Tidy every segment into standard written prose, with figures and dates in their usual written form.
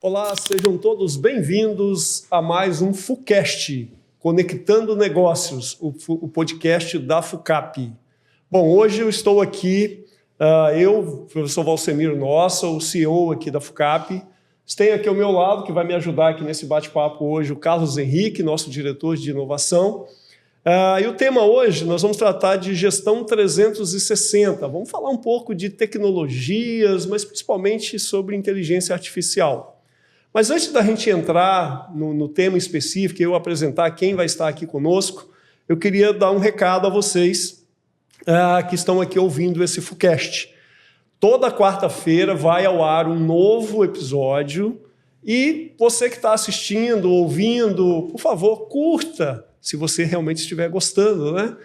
Olá, sejam todos bem-vindos a mais um FUCast, Conectando Negócios, o podcast da FUCAP. Bom, hoje eu estou aqui, eu, professor Valsemiro Nossa, o CEO aqui da FUCAP. Tenho aqui ao meu lado, que vai me ajudar aqui nesse bate-papo hoje, o Carlos Henrique, nosso diretor de inovação. E o tema hoje, nós vamos tratar de gestão 360. Vamos falar um pouco de tecnologias, mas principalmente sobre inteligência artificial. Mas antes da gente entrar no tema específico e eu apresentar quem vai estar aqui conosco, eu queria dar um recado a vocês que estão aqui ouvindo esse FUCast. Toda quarta-feira vai ao ar um novo episódio e você que está assistindo, ouvindo, por favor, curta, se você realmente estiver gostando, né?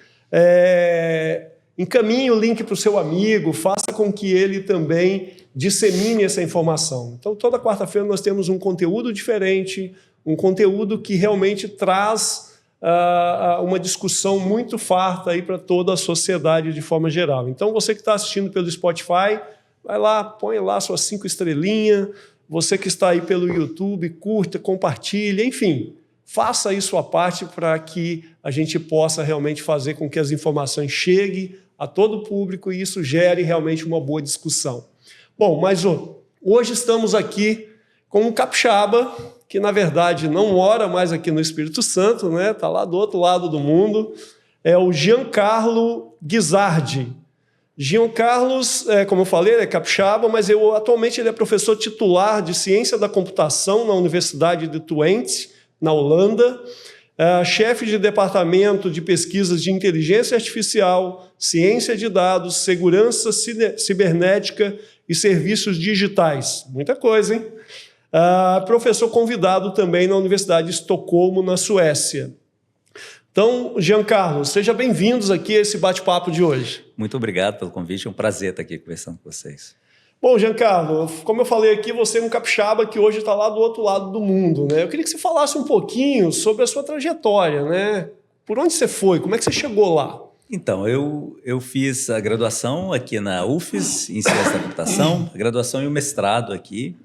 Encaminhe o link para o seu amigo, faça com que ele também dissemine essa informação. Então, toda quarta-feira nós temos um conteúdo diferente, um conteúdo que realmente traz uma discussão muito farta aí para toda a sociedade de forma geral. Então, você que está assistindo pelo Spotify, vai lá, põe lá suas 5 estrelinhas. Você que está aí pelo YouTube, curta, compartilha, enfim. Faça aí sua parte para que a gente possa realmente fazer com que as informações cheguem a todo o público e isso gere realmente uma boa discussão. Bom, mas hoje estamos aqui com um capixaba que, na verdade, não mora mais aqui no Espírito Santo, né? Está lá do outro lado do mundo. É o Giancarlo Guisardi. Giancarlo, como eu falei, ele é capixaba, mas atualmente ele é professor titular de Ciência da Computação na Universidade de Twente, na Holanda, chefe de departamento de pesquisas de inteligência artificial, ciência de dados, segurança cibernética e serviços digitais. Muita coisa, hein? Professor convidado também na Universidade de Estocolmo, na Suécia. Então, Giancarlo, seja bem-vindos aqui a esse bate-papo de hoje. Muito obrigado pelo convite, é um prazer estar aqui conversando com vocês. Bom, Giancarlo, como eu falei aqui, você é um capixaba que hoje está lá do outro lado do mundo, né? Eu queria que você falasse um pouquinho sobre a sua trajetória, né? Por onde você foi? Como é que você chegou lá? Então, eu fiz a graduação aqui na UFES, em Ciência da Computação, a graduação e o mestrado aqui.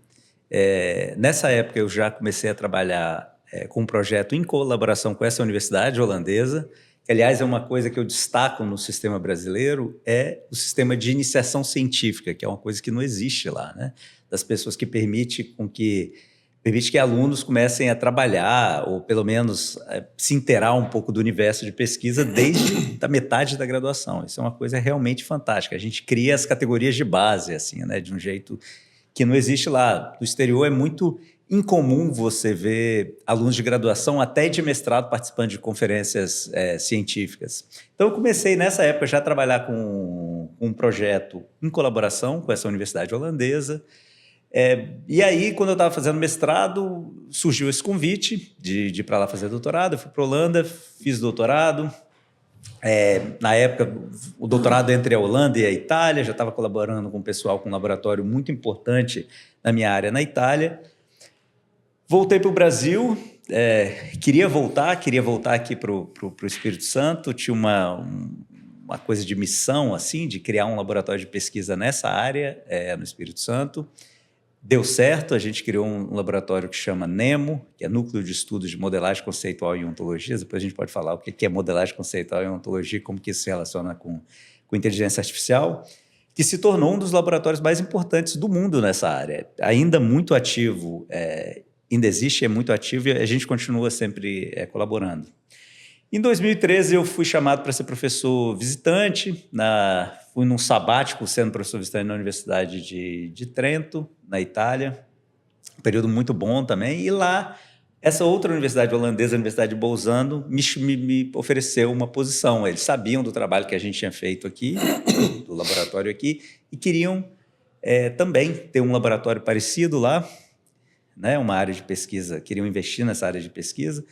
Nessa época, eu já comecei a trabalhar com um projeto em colaboração com essa universidade holandesa, que, aliás, é uma coisa que eu destaco no sistema brasileiro, é o sistema de iniciação científica, que é uma coisa que não existe lá, né? Das pessoas que permite que alunos comecem a trabalhar, ou pelo menos se inteirar um pouco do universo de pesquisa desde a metade da graduação. Isso é uma coisa realmente fantástica. A gente cria as categorias de base, assim, né? De um jeito que não existe lá. No exterior é muito incomum você ver alunos de graduação, até de mestrado, participando de conferências científicas. Então, eu comecei nessa época já a trabalhar com um projeto em colaboração com essa universidade holandesa. E aí, quando eu estava fazendo mestrado, surgiu esse convite de ir para lá fazer doutorado. Eu fui para a Holanda, fiz doutorado. Na época, o doutorado entre a Holanda e a Itália, já estava colaborando com o pessoal com um laboratório muito importante na minha área na Itália. Voltei para o Brasil, queria voltar aqui para o Espírito Santo, tinha uma coisa de missão, assim, de criar um laboratório de pesquisa nessa área, no Espírito Santo. Deu certo, a gente criou um laboratório que chama NEMO, que é Núcleo de Estudos de Modelagem Conceitual e Ontologia. Depois a gente pode falar o que é modelagem conceitual e ontologia, como que isso se relaciona com inteligência artificial, que se tornou um dos laboratórios mais importantes do mundo nessa área. Ainda muito ativo, ainda existe, é muito ativo e a gente continua sempre colaborando. Em 2013, eu fui chamado para ser professor visitante, fui num sabático sendo professor visitante na Universidade de Trento, na Itália, um período muito bom também, e lá, essa outra universidade holandesa, a Universidade de Bolzano, me ofereceu uma posição. Eles sabiam do trabalho que a gente tinha feito aqui, do laboratório aqui, e queriam também ter um laboratório parecido lá, né, uma área de pesquisa, queriam investir nessa área de pesquisa.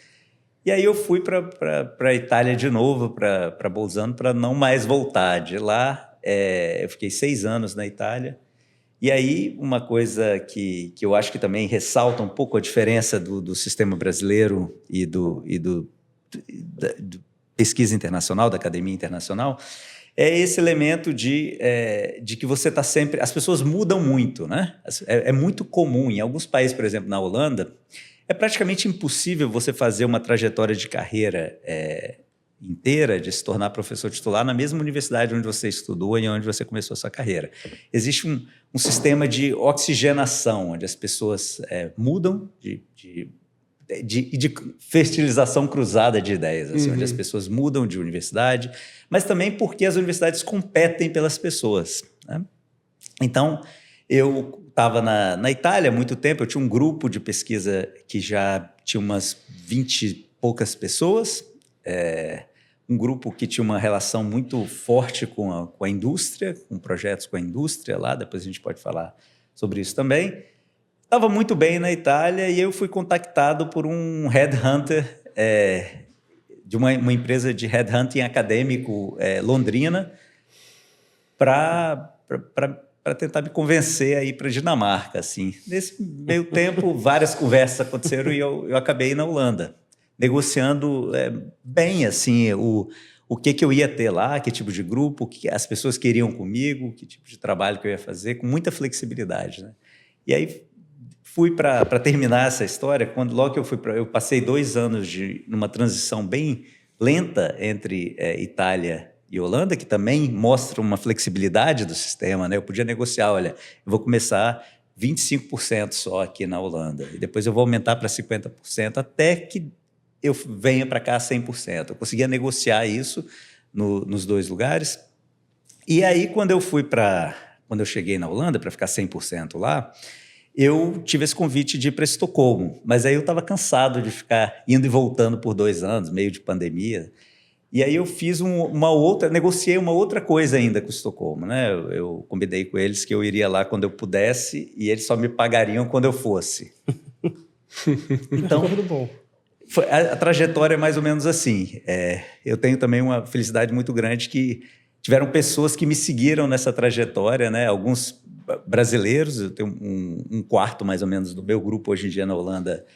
E aí eu fui para a Itália de novo, para Bolzano, para não mais voltar de lá. Eu fiquei 6 anos na Itália. E aí uma coisa que eu acho que também ressalta um pouco a diferença do sistema brasileiro e do pesquisa internacional, da academia internacional, é esse elemento de que você está sempre... As pessoas mudam muito, né? É muito comum. Em alguns países, por exemplo, na Holanda, é praticamente impossível você fazer uma trajetória de carreira inteira, de se tornar professor titular na mesma universidade onde você estudou e onde você começou a sua carreira. Existe um sistema de oxigenação, onde as pessoas mudam de fertilização cruzada de ideias, assim, onde as pessoas mudam de universidade, mas também porque as universidades competem pelas pessoas, né? Então, eu estava na Itália há muito tempo, eu tinha um grupo de pesquisa que já tinha umas 20 e poucas pessoas, um grupo que tinha uma relação muito forte com a indústria, com projetos com a indústria lá, depois a gente pode falar sobre isso também. Estava muito bem na Itália e eu fui contactado por um headhunter de uma empresa de headhunting acadêmico londrina para tentar me convencer a ir para a Dinamarca. Assim. Nesse meio tempo, várias conversas aconteceram e eu acabei na Holanda, negociando bem assim, o que eu ia ter lá, que tipo de grupo, o que as pessoas queriam comigo, que tipo de trabalho que eu ia fazer, com muita flexibilidade, né? E aí fui para terminar essa história, logo que eu passei 2 anos numa transição bem lenta entre Itália e Holanda, que também mostra uma flexibilidade do sistema, né? Eu podia negociar, olha, eu vou começar 25% só aqui na Holanda, e depois eu vou aumentar para 50%, até que eu venha para cá 100%. Eu conseguia negociar isso nos 2 lugares. E aí, quando eu cheguei na Holanda para ficar 100% lá, eu tive esse convite de ir para Estocolmo, mas aí eu estava cansado de ficar indo e voltando por 2 anos, meio de pandemia. E aí eu fiz negociei uma outra coisa ainda com Estocolmo, né? Eu combinei com eles que eu iria lá quando eu pudesse e eles só me pagariam quando eu fosse. Então, a trajetória é mais ou menos assim. Eu tenho também uma felicidade muito grande que tiveram pessoas que me seguiram nessa trajetória, né? Alguns brasileiros, eu tenho um quarto mais ou menos do meu grupo hoje em dia na Holanda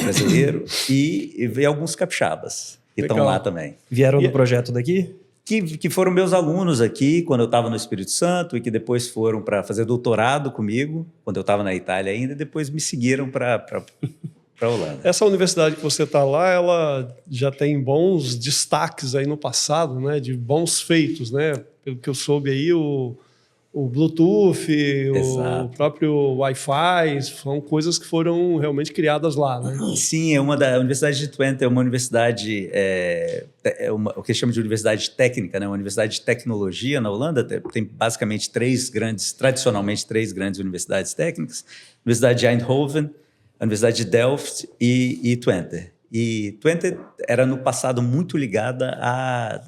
brasileiro, e alguns capixabas que estão lá também. Vieram do projeto daqui? Que foram meus alunos aqui quando eu estava no Espírito Santo e que depois foram para fazer doutorado comigo, quando eu estava na Itália ainda, e depois me seguiram para a Holanda. Essa universidade que você está lá, ela já tem bons destaques aí no passado, né? De bons feitos, né? Pelo que eu soube aí, o Bluetooth, Exato. O próprio Wi-Fi, são coisas que foram realmente criadas lá, né? Sim, a Universidade de Twente é uma universidade, o que se chama de universidade técnica, né? Uma universidade de tecnologia na Holanda. Tem basicamente tradicionalmente três grandes universidades técnicas: a Universidade de Eindhoven, a Universidade de Delft e Twente. E Twente era no passado muito ligada a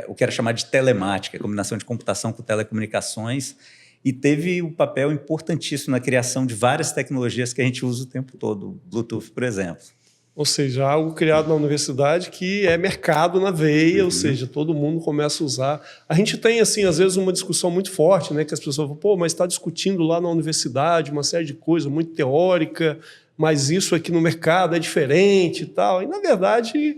o que era chamado de telemática, a combinação de computação com telecomunicações, e teve um papel importantíssimo na criação de várias tecnologias que a gente usa o tempo todo, Bluetooth, por exemplo. Ou seja, algo criado na universidade que é mercado na veia, ou seja, todo mundo começa a usar. A gente tem, assim, às vezes, uma discussão muito forte, né, que as pessoas falam, pô, mas está discutindo lá na universidade uma série de coisas muito teórica, mas isso aqui no mercado é diferente e tal. E, na verdade,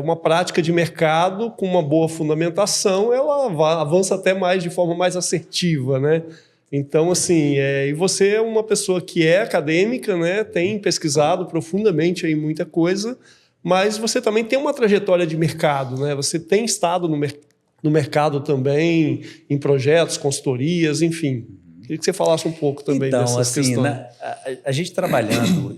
uma prática de mercado com uma boa fundamentação, ela avança até mais de forma mais assertiva, né? Então, assim, e você é uma pessoa que é acadêmica, né? Tem pesquisado profundamente aí muita coisa, mas você também tem uma trajetória de mercado, né? Você tem estado no mercado também, em projetos, consultorias, enfim. Queria que você falasse um pouco também dessas questões. A gente trabalhando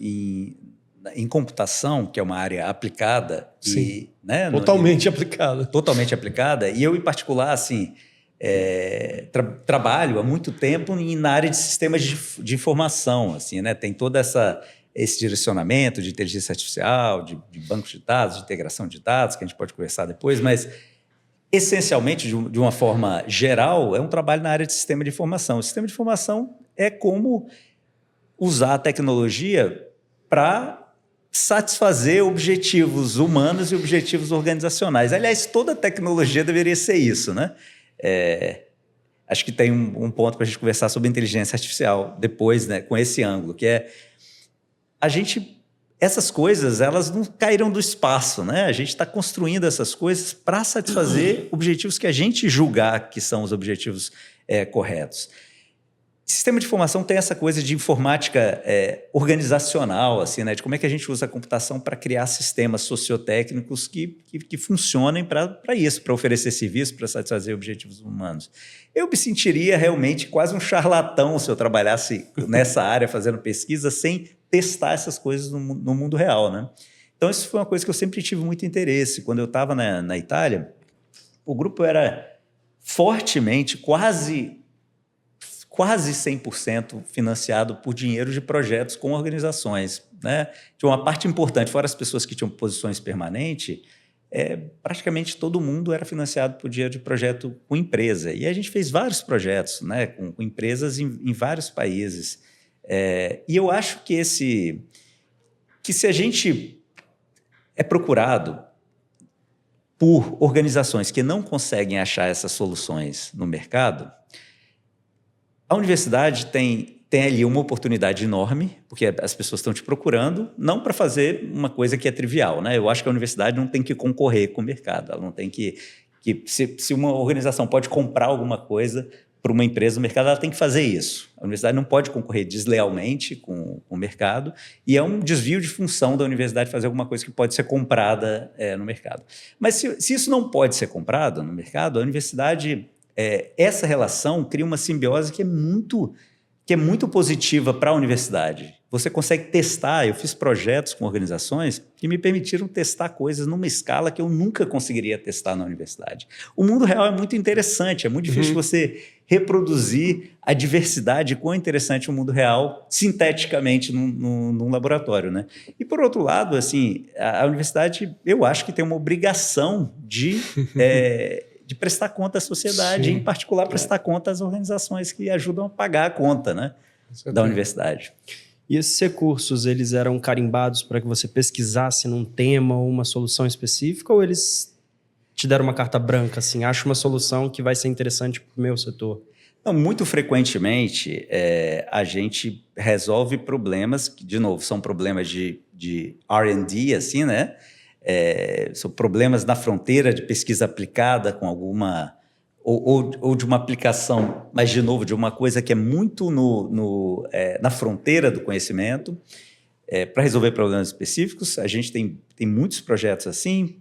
em computação, que é uma área aplicada, sim, né, totalmente aplicada. Totalmente aplicada, e eu, em particular, assim, trabalho há muito tempo na área de sistemas de informação, assim, né? Tem todo esse direcionamento de inteligência artificial, de bancos de dados, de integração de dados, que a gente pode conversar depois, mas essencialmente, de uma forma geral, é um trabalho na área de sistema de informação. O sistema de informação é como usar a tecnologia para satisfazer objetivos humanos e objetivos organizacionais. Aliás, toda tecnologia deveria ser isso, né? Acho que tem um ponto para a gente conversar sobre inteligência artificial depois, né, com esse ângulo, que a gente essas coisas, elas não caíram do espaço, né? A gente está construindo essas coisas para satisfazer objetivos que a gente julgar que são os objetivos corretos. Sistema de informação tem essa coisa de informática organizacional, assim, né? De como é que a gente usa a computação para criar sistemas sociotécnicos que funcionem para isso, para oferecer serviço, para satisfazer objetivos humanos. Eu me sentiria realmente quase um charlatão se eu trabalhasse nessa área fazendo pesquisa sem testar essas coisas no mundo real, né? Então, isso foi uma coisa que eu sempre tive muito interesse. Quando eu estava na Itália, o grupo era fortemente, quase 100% financiado por dinheiro de projetos com organizações, né? De uma parte importante, fora as pessoas que tinham posições permanentes, praticamente todo mundo era financiado por dinheiro de projeto com empresa. E a gente fez vários projetos, né, com empresas em vários países. E eu acho que se a gente é procurado por organizações que não conseguem achar essas soluções no mercado, a universidade tem ali uma oportunidade enorme, porque as pessoas estão te procurando, não para fazer uma coisa que é trivial, né? Eu acho que a universidade não tem que concorrer com o mercado, ela não tem que se uma organização pode comprar alguma coisa para uma empresa no mercado, ela tem que fazer isso. A universidade não pode concorrer deslealmente com o mercado, e é um desvio de função da universidade fazer alguma coisa que pode ser comprada no mercado. Mas se isso não pode ser comprado no mercado, a universidade... essa relação cria uma simbiose que é muito positiva para a universidade. Você consegue testar, eu fiz projetos com organizações que me permitiram testar coisas numa escala que eu nunca conseguiria testar na universidade. O mundo real é muito interessante, é muito difícil você reproduzir a diversidade, quão interessante o mundo real, sinteticamente, num laboratório, né? E, por outro lado, assim, a universidade, eu acho que tem uma obrigação de prestar conta à sociedade, em particular prestar conta às organizações que ajudam a pagar a conta, né, da universidade. E esses recursos, eles eram carimbados para que você pesquisasse num tema ou uma solução específica, ou eles te deram uma carta branca, assim, acho uma solução que vai ser interessante para o meu setor? Não, muito frequentemente, a gente resolve problemas que, de novo, são problemas de R&D, assim, né? São problemas na fronteira de pesquisa aplicada com alguma... Ou de uma aplicação, mas, de novo, de uma coisa que é muito na fronteira do conhecimento, para resolver problemas específicos. A gente tem muitos projetos assim.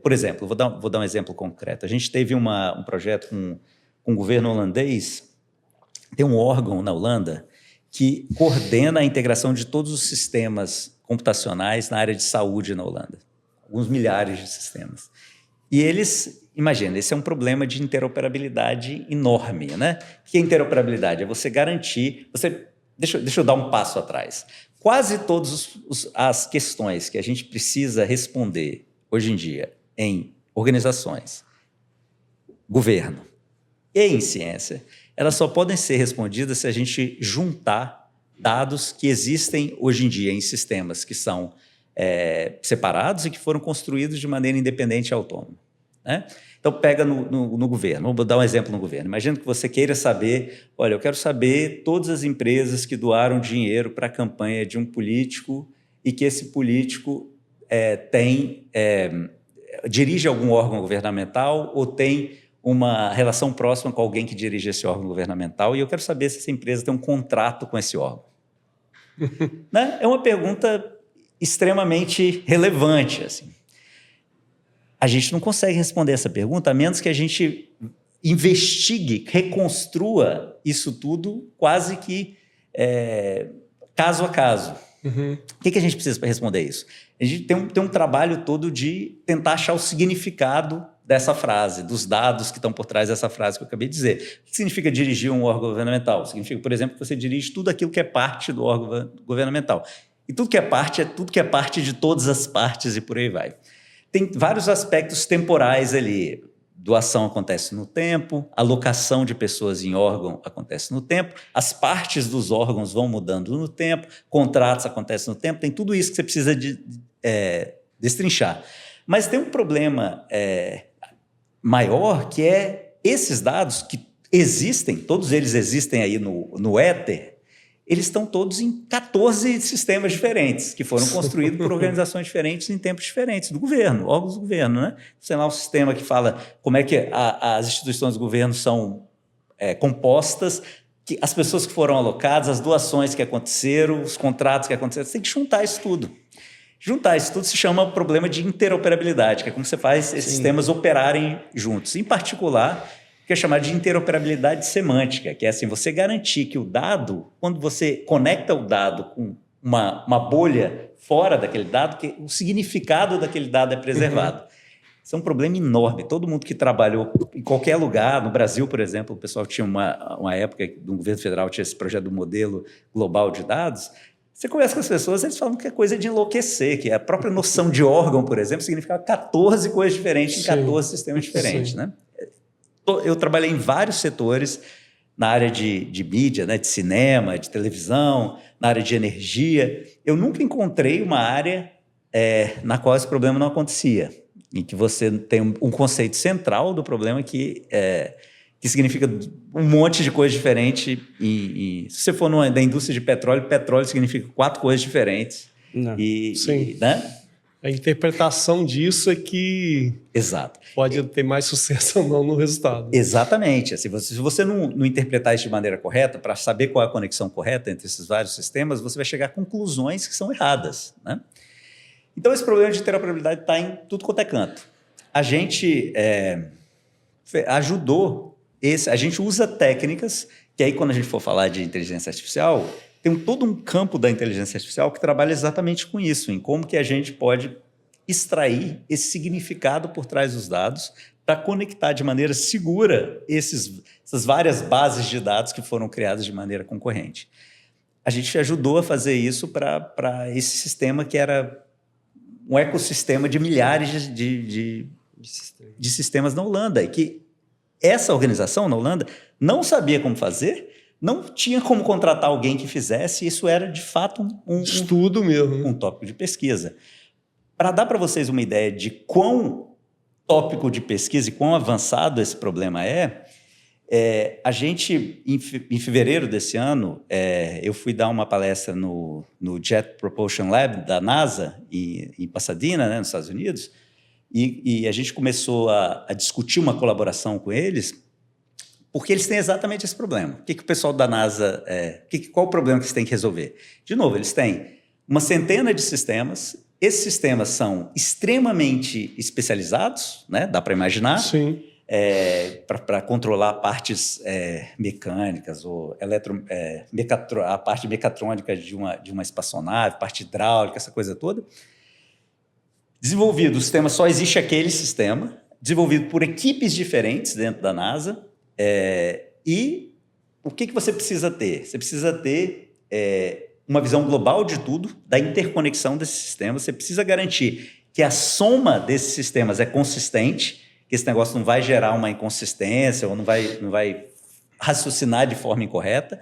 Por exemplo, vou dar um exemplo concreto. A gente teve um projeto com o governo holandês. Tem um órgão na Holanda que coordena a integração de todos os sistemas computacionais na área de saúde na Holanda. Alguns milhares de sistemas. E eles, imagina, esse é um problema de interoperabilidade enorme, né? O que é interoperabilidade? É você garantir... Deixa eu dar um passo atrás. Quase todas as questões que a gente precisa responder hoje em dia em organizações, governo e em ciência, elas só podem ser respondidas se a gente juntar dados que existem hoje em dia em sistemas que são separados e que foram construídos de maneira independente e autônoma, né? Então, pega no governo. Vou dar um exemplo no governo. Imagina que você queira saber, olha, eu quero saber todas as empresas que doaram dinheiro para a campanha de um político e que esse político dirige algum órgão governamental ou tem uma relação próxima com alguém que dirige esse órgão governamental, e eu quero saber se essa empresa tem um contrato com esse órgão. Né? É uma pergunta extremamente relevante, assim. A gente não consegue responder essa pergunta a menos que a gente investigue, reconstrua isso tudo quase que caso a caso. Uhum. O que a gente precisa para responder isso? A gente tem um trabalho todo de tentar achar o significado dessa frase, dos dados que estão por trás dessa frase que eu acabei de dizer. O que significa dirigir um órgão governamental? Significa, por exemplo, que você dirige tudo aquilo que é parte do órgão governamental. E tudo que é tudo que é parte de todas as partes e por aí vai. Tem vários aspectos temporais ali. Doação acontece no tempo, alocação de pessoas em órgão acontece no tempo, as partes dos órgãos vão mudando no tempo, contratos acontecem no tempo, tem tudo isso que você precisa destrinchar. Mas tem um problema maior, que é esses dados que existem, todos eles existem aí no éter, eles estão todos em 14 sistemas diferentes, que foram construídos por organizações diferentes em tempos diferentes, do governo, órgãos do governo, né? Sei lá, um sistema que fala como é que as instituições do governo são compostas, que as pessoas que foram alocadas, as doações que aconteceram, os contratos que aconteceram, você tem que juntar isso tudo. Juntar isso tudo se chama problema de interoperabilidade, que é como você faz esses sistemas operarem juntos. Em particular, que é chamado de interoperabilidade semântica, que é assim, você garantir que o dado, quando você conecta o dado com uma bolha fora daquele dado, que o significado daquele dado é preservado. Isso é um problema enorme. Todo mundo que trabalhou em qualquer lugar, no Brasil, por exemplo, o pessoal tinha uma época do governo federal, tinha esse projeto do modelo global de dados. Você conversa com as pessoas, eles falam que é coisa de enlouquecer, que a própria noção de órgão, por exemplo, significa 14 coisas diferentes em 14 sistemas diferentes, né? Eu trabalhei em vários setores, na área de mídia, né, de cinema, de televisão, na área de energia. Eu nunca encontrei uma área na qual esse problema não acontecia, em que você tem um conceito central do problema que significa um monte de coisa diferente. E se você for da indústria de petróleo, petróleo significa 4 coisas diferentes. Não. Sim. Né? A interpretação disso é que Exato. pode ter mais sucesso ou não no resultado. Exatamente. Assim, se você não interpretar isso de maneira correta, para saber qual é a conexão correta entre esses vários sistemas, você vai chegar a conclusões que são erradas, né? Então, esse problema de interoperabilidade está em tudo quanto é canto. A gente ajudou, a gente usa técnicas, que aí quando a gente for falar de inteligência artificial, tem todo um campo da inteligência artificial que trabalha exatamente com isso, em como que a gente pode extrair esse significado por trás dos dados para conectar de maneira segura essas várias bases de dados que foram criadas de maneira concorrente. A gente ajudou a fazer isso para esse sistema que era um ecossistema de milhares de sistemas na Holanda, e que essa organização na Holanda não sabia como fazer, não tinha como contratar alguém que fizesse, isso era, de fato, um estudo mesmo, um tópico de pesquisa. Para dar para vocês uma ideia de quão tópico de pesquisa e quão avançado esse problema a gente, em fevereiro desse ano, eu fui dar uma palestra no Jet Propulsion Lab da NASA, em Pasadena, né, nos Estados Unidos, e a gente começou a discutir uma colaboração com eles, porque eles têm exatamente esse problema. O que o pessoal da NASA... qual o problema que eles têm que resolver? De novo, eles têm uma centena de sistemas. Esses sistemas são extremamente especializados, né? Dá para imaginar. Sim. Para controlar partes mecânicas, ou a parte mecatrônica de uma espaçonave, parte hidráulica, essa coisa toda. Desenvolvido, o sistema só existe aquele sistema, desenvolvido por equipes diferentes dentro da NASA. E o que você precisa ter? Você precisa ter uma visão global de tudo, da interconexão desses sistemas. Você precisa garantir que a soma desses sistemas é consistente, que esse negócio não vai gerar uma inconsistência ou não vai raciocinar de forma incorreta.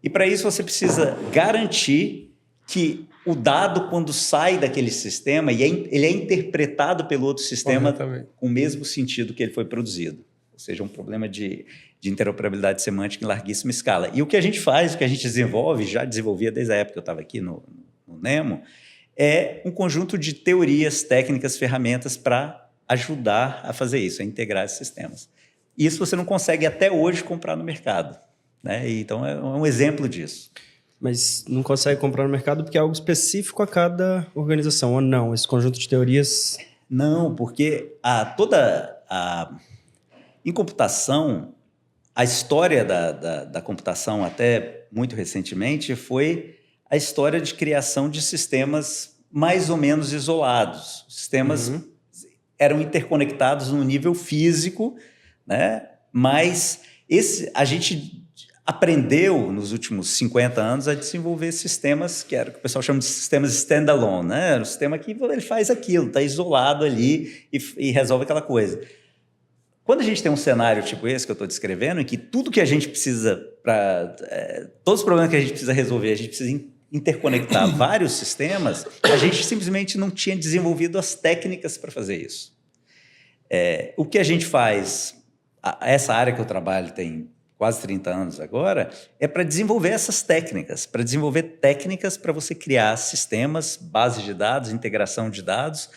E, para isso, você precisa garantir que o dado, quando sai daquele sistema, ele é interpretado pelo outro sistema com o mesmo sentido que ele foi produzido. Ou seja, um problema de interoperabilidade semântica em larguíssima escala. E o que a gente faz, o que a gente desenvolve, já desenvolvia desde a época que eu estava aqui no NEMO, é um conjunto de teorias, técnicas, ferramentas para ajudar a fazer isso, a integrar esses sistemas. E isso você não consegue até hoje comprar no mercado, né? Então, é um exemplo disso. Mas não consegue comprar no mercado porque é algo específico a cada organização, ou não? Esse conjunto de teorias... Não, porque em computação, a história da computação, até muito recentemente, foi a história de criação de sistemas mais ou menos isolados. Sistemas eram interconectados no nível físico, né? Mas a gente aprendeu, nos últimos 50 anos, a desenvolver sistemas que o pessoal chama de sistemas standalone, né? Um sistema que ele faz aquilo, está isolado ali e resolve aquela coisa. Quando a gente tem um cenário tipo esse que eu estou descrevendo, em que tudo que a gente precisa todos os problemas que a gente precisa resolver, a gente precisa interconectar vários sistemas, a gente simplesmente não tinha desenvolvido as técnicas para fazer isso. O que a gente faz, essa área que eu trabalho tem quase 30 anos agora, é para desenvolver essas técnicas, para você criar sistemas, bases de dados, integração de dados.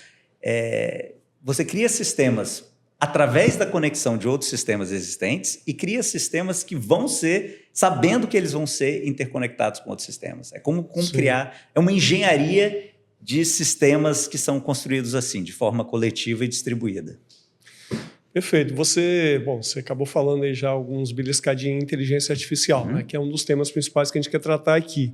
Você cria sistemas através da conexão de outros sistemas existentes e cria sistemas que vão ser, sabendo que eles vão ser interconectados com outros sistemas. É como criar, é uma engenharia de sistemas que são construídos assim, de forma coletiva e distribuída. Perfeito. Você acabou falando aí já alguns beliscadinhos em inteligência artificial, né, que é um dos temas principais que a gente quer tratar aqui.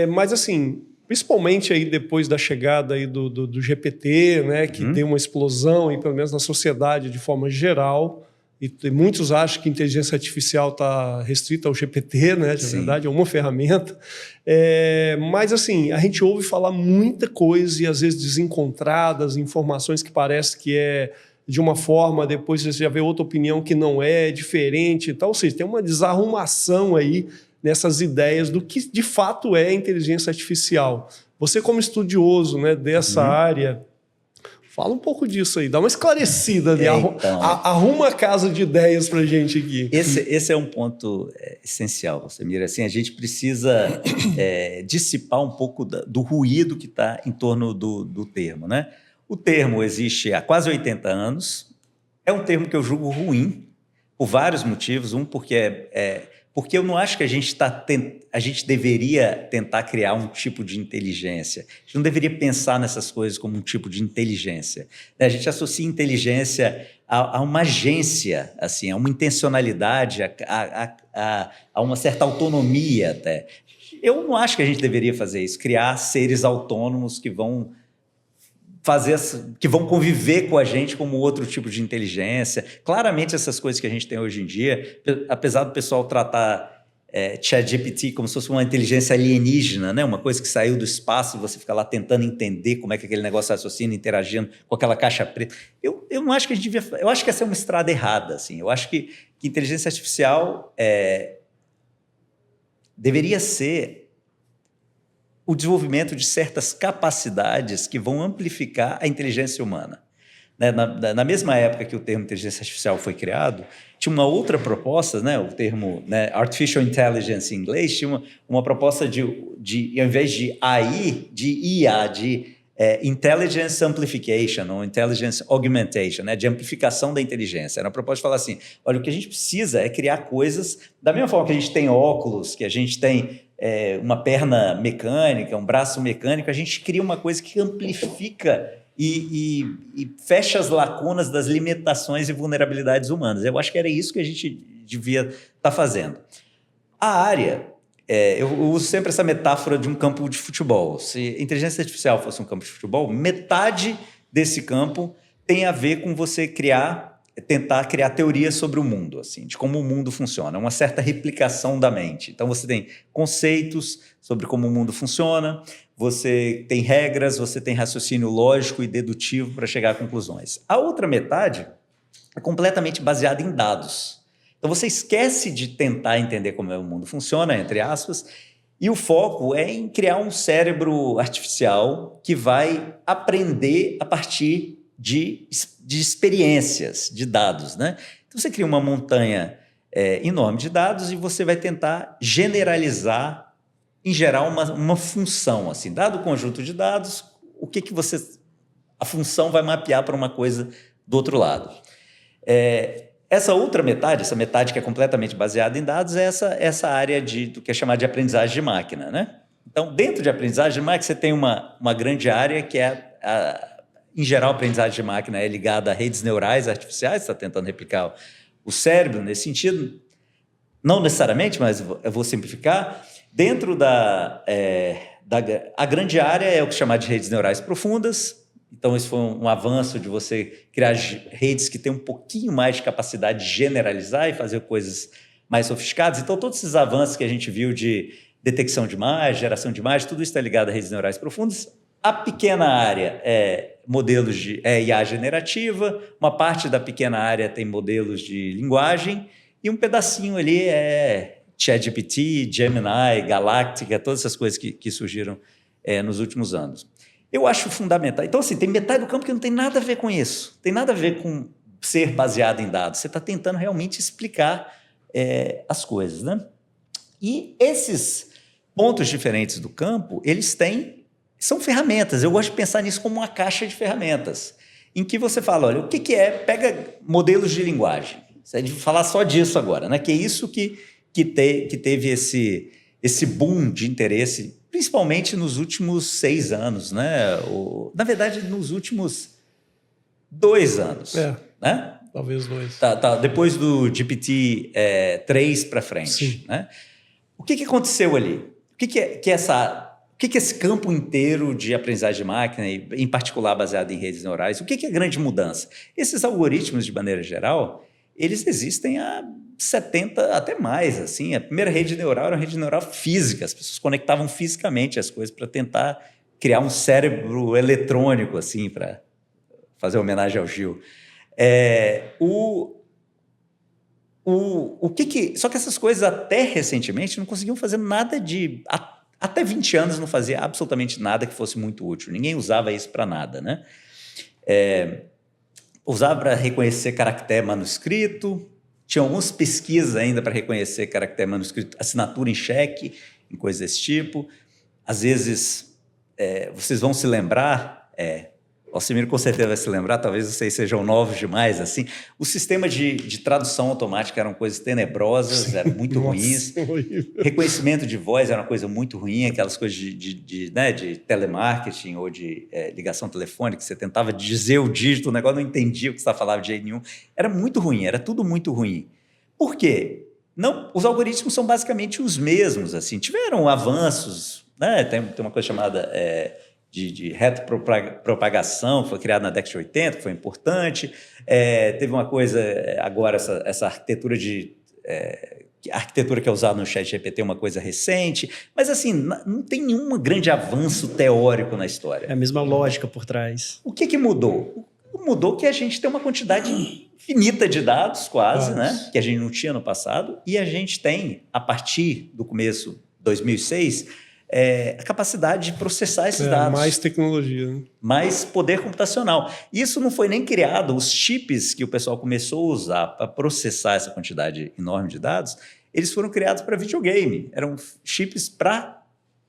Mas assim, principalmente aí depois da chegada aí do GPT, né, que deu uma explosão, aí, pelo menos na sociedade de forma geral, e muitos acham que a inteligência artificial está restrita ao GPT, né, de verdade é uma ferramenta. Mas assim, a gente ouve falar muita coisa e às vezes desencontradas, informações que parece que é de uma forma, depois você já vê outra opinião que não é, diferente e tal. Ou seja, tem uma desarrumação aí nessas ideias do que de fato é inteligência artificial. Você, como estudioso, né, dessa área, fala um pouco disso aí, dá uma esclarecida ali, arruma a casa de ideias para a gente aqui. Esse é um ponto essencial, Samir. Assim, a gente precisa dissipar um pouco do ruído que está em torno do termo, né? O termo existe há quase 80 anos, é um termo que eu julgo ruim, por vários motivos. Porque eu não acho que a gente deveria tentar criar um tipo de inteligência. A gente não deveria pensar nessas coisas como um tipo de inteligência. A gente associa inteligência a uma agência, assim, a uma intencionalidade, a uma certa autonomia até. Eu não acho que a gente deveria fazer isso, criar seres autônomos que vão conviver com a gente como outro tipo de inteligência. Claramente, essas coisas que a gente tem hoje em dia, apesar do pessoal tratar ChatGPT como se fosse uma inteligência alienígena, né? Uma coisa que saiu do espaço e você fica lá tentando entender como é que aquele negócio raciocina, interagindo com aquela caixa preta. Eu não acho que a gente devia... Eu acho que essa é uma estrada errada. Assim. Eu acho que inteligência artificial deveria ser o desenvolvimento de certas capacidades que vão amplificar a inteligência humana. Na mesma época que o termo inteligência artificial foi criado, tinha uma outra proposta, né, o termo Artificial Intelligence em inglês, tinha uma proposta de ao invés de AI, de IA, de Intelligence Amplification ou Intelligence Augmentation, né, de amplificação da inteligência. Era uma proposta de falar assim, olha, o que a gente precisa é criar coisas, da mesma forma que a gente tem óculos, que a gente tem uma perna mecânica, um braço mecânico, a gente cria uma coisa que amplifica e fecha as lacunas das limitações e vulnerabilidades humanas. Eu acho que era isso que a gente devia estar fazendo. A área, eu uso sempre essa metáfora de um campo de futebol. Se a inteligência artificial fosse um campo de futebol, metade desse campo tem a ver com você tentar criar teorias sobre o mundo, assim, de como o mundo funciona, uma certa replicação da mente. Então, você tem conceitos sobre como o mundo funciona, você tem regras, você tem raciocínio lógico e dedutivo para chegar a conclusões. A outra metade é completamente baseada em dados. Então, você esquece de tentar entender como o mundo funciona, entre aspas, e o foco é em criar um cérebro artificial que vai aprender a partir de experiências, de dados, né? Então, você cria uma montanha enorme de dados e você vai tentar generalizar, em geral, uma função. Assim, dado o conjunto de dados, a função vai mapear para uma coisa do outro lado. Essa outra metade, essa metade que é completamente baseada em dados, é essa área do que é chamado de aprendizagem de máquina, né? Então, dentro de aprendizagem de máquina, você tem uma grande área que é em geral, a aprendizagem de máquina é ligada a redes neurais artificiais, está tentando replicar o cérebro nesse sentido. Não necessariamente, mas eu vou simplificar. Dentro a grande área é o que se chama de redes neurais profundas. Então, isso foi um avanço de você criar redes que têm um pouquinho mais de capacidade de generalizar e fazer coisas mais sofisticadas. Então, todos esses avanços que a gente viu de detecção de imagem, geração de imagem, tudo isso está ligado a redes neurais profundas. A pequena área modelos de IA generativa, uma parte da pequena área tem modelos de linguagem e um pedacinho ali é ChatGPT, Gemini, Galactica, todas essas coisas que surgiram nos últimos anos. Eu acho fundamental. Então, assim, tem metade do campo que não tem nada a ver com isso, tem nada a ver com ser baseado em dados. Você está tentando realmente explicar as coisas, né? E esses pontos diferentes do campo, são ferramentas. Eu gosto de pensar nisso como uma caixa de ferramentas, em que você fala, olha, o que é? Pega modelos de linguagem. Você vai falar só disso agora, né? Que é isso que teve esse boom de interesse, principalmente nos últimos 6 anos, né? Na verdade, nos últimos 2 anos. Né? Talvez 2. Depois do GPT 3 para frente. Né? O que aconteceu ali? O que esse campo inteiro de aprendizagem de máquina, em particular baseado em redes neurais, o que é a grande mudança? Esses algoritmos, de maneira geral, eles existem há 70, até mais. Assim. A primeira rede neural era uma rede neural física, as pessoas conectavam fisicamente as coisas para tentar criar um cérebro eletrônico, assim, para fazer homenagem ao Gil. Só que essas coisas, até recentemente, não conseguiam fazer nada até 20 anos não fazia absolutamente nada que fosse muito útil. Ninguém usava isso para nada, né? Usava para reconhecer caractere manuscrito, tinha algumas pesquisas ainda para reconhecer caractere manuscrito, assinatura em cheque, em coisas desse tipo. Às vezes, vocês vão se lembrar, Alcimiro com certeza vai se lembrar, talvez vocês sejam novos demais, assim. O sistema de tradução automática eram coisas tenebrosas, eram muito ruins. Reconhecimento de voz era uma coisa muito ruim, aquelas coisas de telemarketing ou de ligação telefônica, que você tentava dizer o dígito, o negócio não entendia o que você falava de jeito nenhum. Era muito ruim, era tudo muito ruim. Por quê? Não, os algoritmos são basicamente os mesmos, assim. Tiveram avanços, né? Tem uma coisa chamada... de retropropagação, que foi criada na década de 80, que foi importante. Teve uma coisa agora, essa arquitetura a arquitetura que é usada no ChatGPT é uma coisa recente, mas assim, não tem nenhum grande avanço teórico na história. É a mesma lógica por trás. O que mudou? Mudou que a gente tem uma quantidade infinita de dados, quase, né? Que a gente não tinha no passado, e a gente tem, a partir do começo, 2006, a capacidade de processar esses dados. Mais tecnologia. Né? Mais poder computacional. Isso não foi nem criado, os chips que o pessoal começou a usar para processar essa quantidade enorme de dados, eles foram criados para videogame. Eram chips para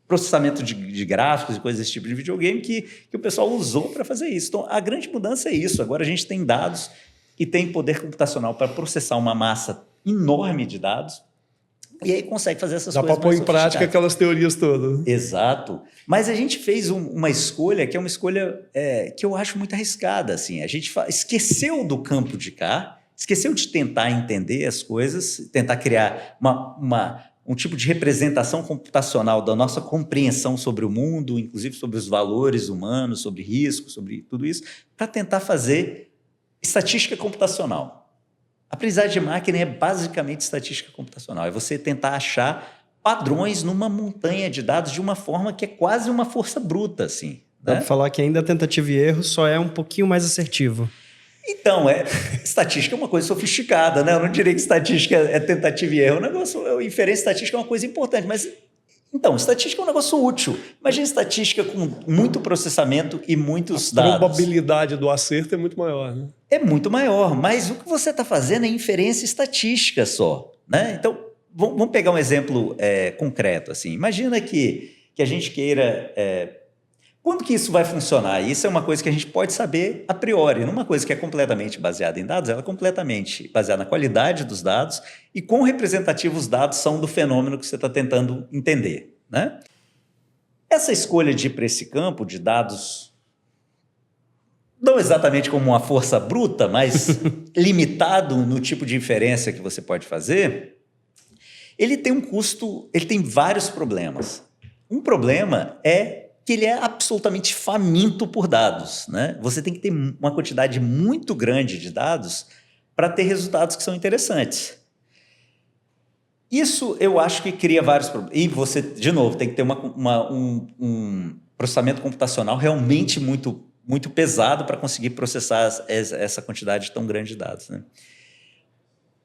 processamento de gráficos e coisas desse tipo de videogame que o pessoal usou para fazer isso. Então, a grande mudança é isso. Agora a gente tem dados e tem poder computacional para processar uma massa enorme de dados. E aí consegue fazer essas coisas. Dá para pôr em prática aquelas teorias todas. Exato. Mas a gente fez uma escolha que é uma escolha que eu acho muito arriscada. Assim. A gente esqueceu do campo de cá, esqueceu de tentar entender as coisas, tentar criar um tipo de representação computacional da nossa compreensão sobre o mundo, inclusive sobre os valores humanos, sobre risco, sobre tudo isso, para tentar fazer estatística computacional. A aprendizagem de máquina é basicamente estatística computacional. É você tentar achar padrões numa montanha de dados de uma forma que é quase uma força bruta, assim. Dá para falar que ainda a tentativa e erro só é um pouquinho mais assertivo. Então, estatística é uma coisa sofisticada, né? Eu não diria que estatística é tentativa e erro. Inferência estatística é uma coisa importante, mas... Então, estatística é um negócio útil. Imagina estatística com muito processamento e muitos dados. A probabilidade do acerto é muito maior, né? É muito maior, mas o que você está fazendo é inferência estatística só, né? Então, vamos pegar um exemplo concreto. Assim. Imagina que a gente queira... quando que isso vai funcionar? Isso é uma coisa que a gente pode saber a priori. Numa coisa que é completamente baseada em dados, ela é completamente baseada na qualidade dos dados e quão representativos os dados são do fenômeno que você está tentando entender, né? Essa escolha de ir para esse campo de dados, não exatamente como uma força bruta, mas limitado no tipo de inferência que você pode fazer, ele tem um custo, ele tem vários problemas. Um problema é que ele é absolutamente faminto por dados, né? Você tem que ter uma quantidade muito grande de dados para ter resultados que são interessantes. Isso eu acho que cria vários problemas. E você, de novo, tem que ter um processamento computacional realmente muito, muito pesado para conseguir processar essa quantidade tão grande de dados, né?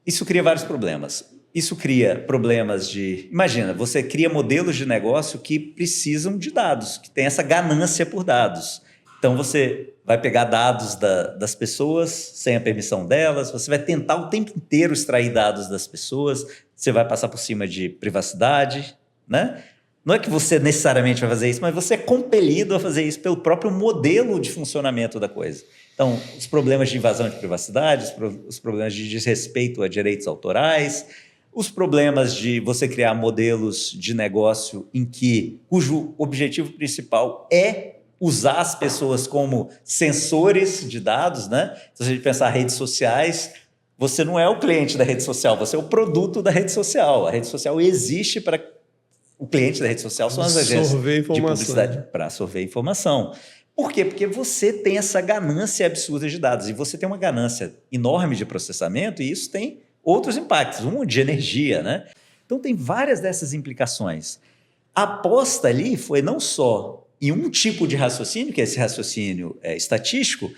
Isso cria vários problemas. Isso cria problemas de... Imagina, você cria modelos de negócio que precisam de dados, que tem essa ganância por dados. Então, você vai pegar dados das pessoas sem a permissão delas, você vai tentar o tempo inteiro extrair dados das pessoas, você vai passar por cima de privacidade, né? Não é que você necessariamente vai fazer isso, mas você é compelido a fazer isso pelo próprio modelo de funcionamento da coisa. Então, os problemas de invasão de privacidade, os problemas de desrespeito a direitos autorais, os problemas de você criar modelos de negócio cujo objetivo principal é usar as pessoas como sensores de dados, né? Se a gente pensar redes sociais, você não é o cliente da rede social, você é o produto da rede social. A rede social existe para... O cliente da rede social são as agências de publicidade para absorver informação. Por quê? Porque você tem essa ganância absurda de dados e você tem uma ganância enorme de processamento e isso tem outros impactos, um de energia, né? Então tem várias dessas implicações. A aposta ali foi não só em um tipo de raciocínio, que é esse raciocínio estatístico,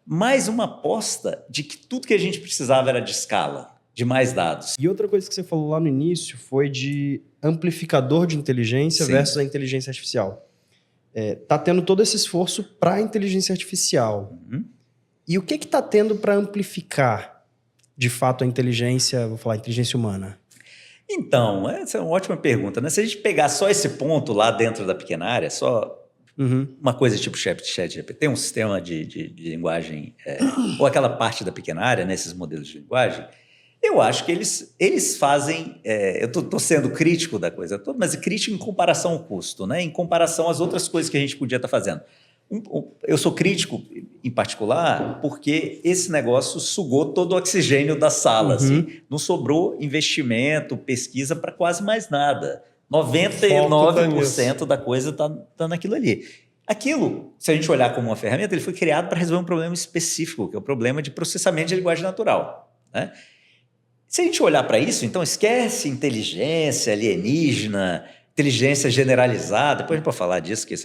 mas uma aposta de que tudo que a gente precisava era de escala, de mais dados. E outra coisa que você falou lá no início foi de amplificador de inteligência versus a inteligência artificial. Tá tendo todo esse esforço para a inteligência artificial. E o que está tendo para amplificar, de fato, a inteligência, vou falar, a inteligência humana? Então, essa é uma ótima pergunta, né? Se a gente pegar só esse ponto lá dentro da pequena área, só uma coisa tipo ChatGPT, tem um sistema de linguagem, ou aquela parte da pequena área, nesses modelos de linguagem, eu acho que eles fazem... eu estou sendo crítico da coisa toda, mas crítico em comparação ao custo, né? Em comparação às outras coisas que a gente podia estar fazendo. Eu sou crítico, em particular, porque esse negócio sugou todo o oxigênio da sala. Assim. Não sobrou investimento, pesquisa para quase mais nada. 99% da coisa está naquilo ali. Aquilo, se a gente olhar como uma ferramenta, ele foi criado para resolver um problema específico, que é o problema de processamento de linguagem natural, né? Se a gente olhar para isso, então esquece inteligência alienígena, inteligência generalizada. Depois a gente pode falar disso, que o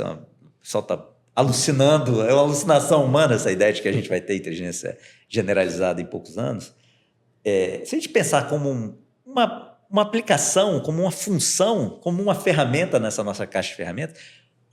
pessoal está alucinando, é uma alucinação humana essa ideia de que a gente vai ter inteligência generalizada em poucos anos. Se a gente pensar como uma aplicação, como uma função, como uma ferramenta nessa nossa caixa de ferramentas,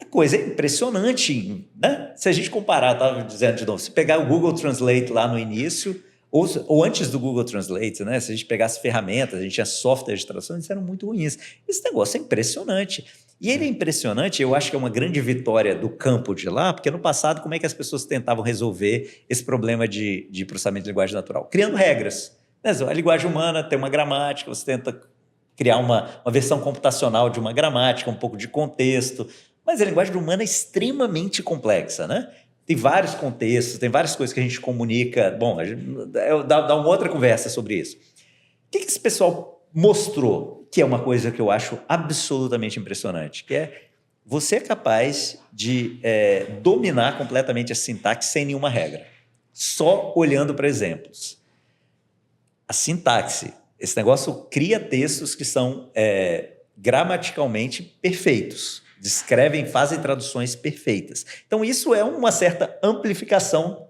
a coisa é impressionante, né? Se a gente comparar, estava dizendo de novo, se pegar o Google Translate lá no início, ou antes do Google Translate, né? Se a gente pegasse ferramentas, a gente tinha software de tradução, eles eram muito ruins. Esse negócio é impressionante. E ele é impressionante, eu acho que é uma grande vitória do campo de lá, porque no passado, como é que as pessoas tentavam resolver esse problema de processamento de linguagem natural? Criando regras. A linguagem humana tem uma gramática, você tenta criar uma versão computacional de uma gramática, um pouco de contexto, mas a linguagem humana é extremamente complexa, né? Tem vários contextos, tem várias coisas que a gente comunica. Bom, dá uma outra conversa sobre isso. O que esse pessoal mostrou, que é uma coisa que eu acho absolutamente impressionante, que é você é capaz de dominar completamente a sintaxe sem nenhuma regra, só olhando para exemplos. A sintaxe, esse negócio cria textos que são gramaticalmente perfeitos, descrevem, fazem traduções perfeitas. Então, isso é uma certa amplificação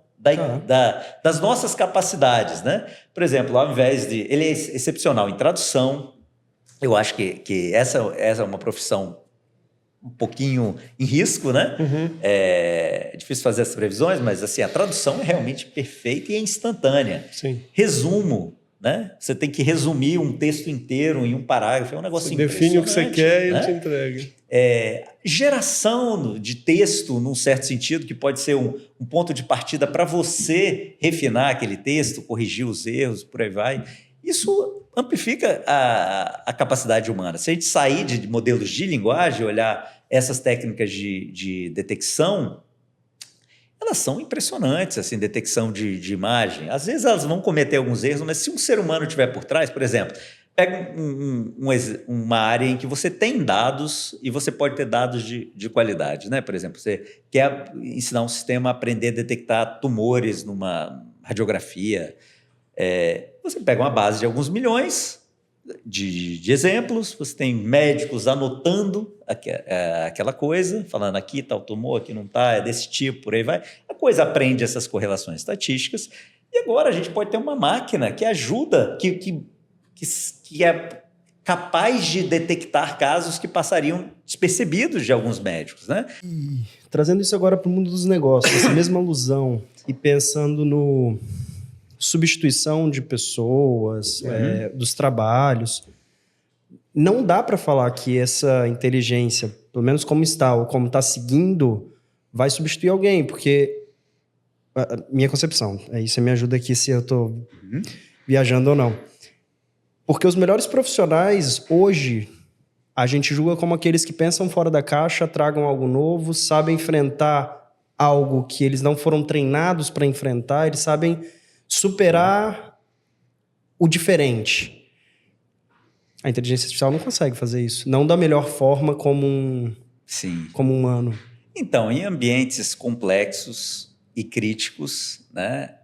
das nossas capacidades, né? Por exemplo, ao invés de... Ele é excepcional em tradução. Eu acho que essa é uma profissão um pouquinho em risco, né? É difícil fazer essas previsões, mas assim, a tradução é realmente perfeita e é instantânea. Sim. Resumo, né? Você tem que resumir um texto inteiro em um parágrafo, é um negócio impressionante. Define o que você quer, né? E te entrega. Geração de texto, num certo sentido, que pode ser um ponto de partida para você refinar aquele texto, corrigir os erros, por aí vai. Isso amplifica a capacidade humana. Se a gente sair de modelos de linguagem, olhar essas técnicas de detecção, elas são impressionantes, assim, detecção de imagem. Às vezes elas vão cometer alguns erros, mas se um ser humano estiver por trás, por exemplo, pega uma área em que você tem dados e você pode ter dados de qualidade, né? Por exemplo, você quer ensinar um sistema a aprender a detectar tumores numa radiografia. Você pega uma base de alguns milhões de exemplos, você tem médicos anotando aquela coisa, falando aqui está o tumor, aqui não está, é desse tipo, por aí vai. A coisa aprende essas correlações estatísticas e agora a gente pode ter uma máquina que ajuda, que é capaz de detectar casos que passariam despercebidos de alguns médicos, né? Trazendo isso agora para o mundo dos negócios, essa mesma alusão, e pensando no substituição de pessoas, dos trabalhos, não dá para falar que essa inteligência, pelo menos como está ou como está seguindo, vai substituir alguém, porque minha concepção, aí você me ajuda aqui se eu estou viajando ou não. Porque os melhores profissionais, hoje, a gente julga como aqueles que pensam fora da caixa, tragam algo novo, sabem enfrentar algo que eles não foram treinados para enfrentar, eles sabem superar o diferente. A inteligência artificial não consegue fazer isso. Não da melhor forma como um humano. Então, em ambientes complexos e críticos, né?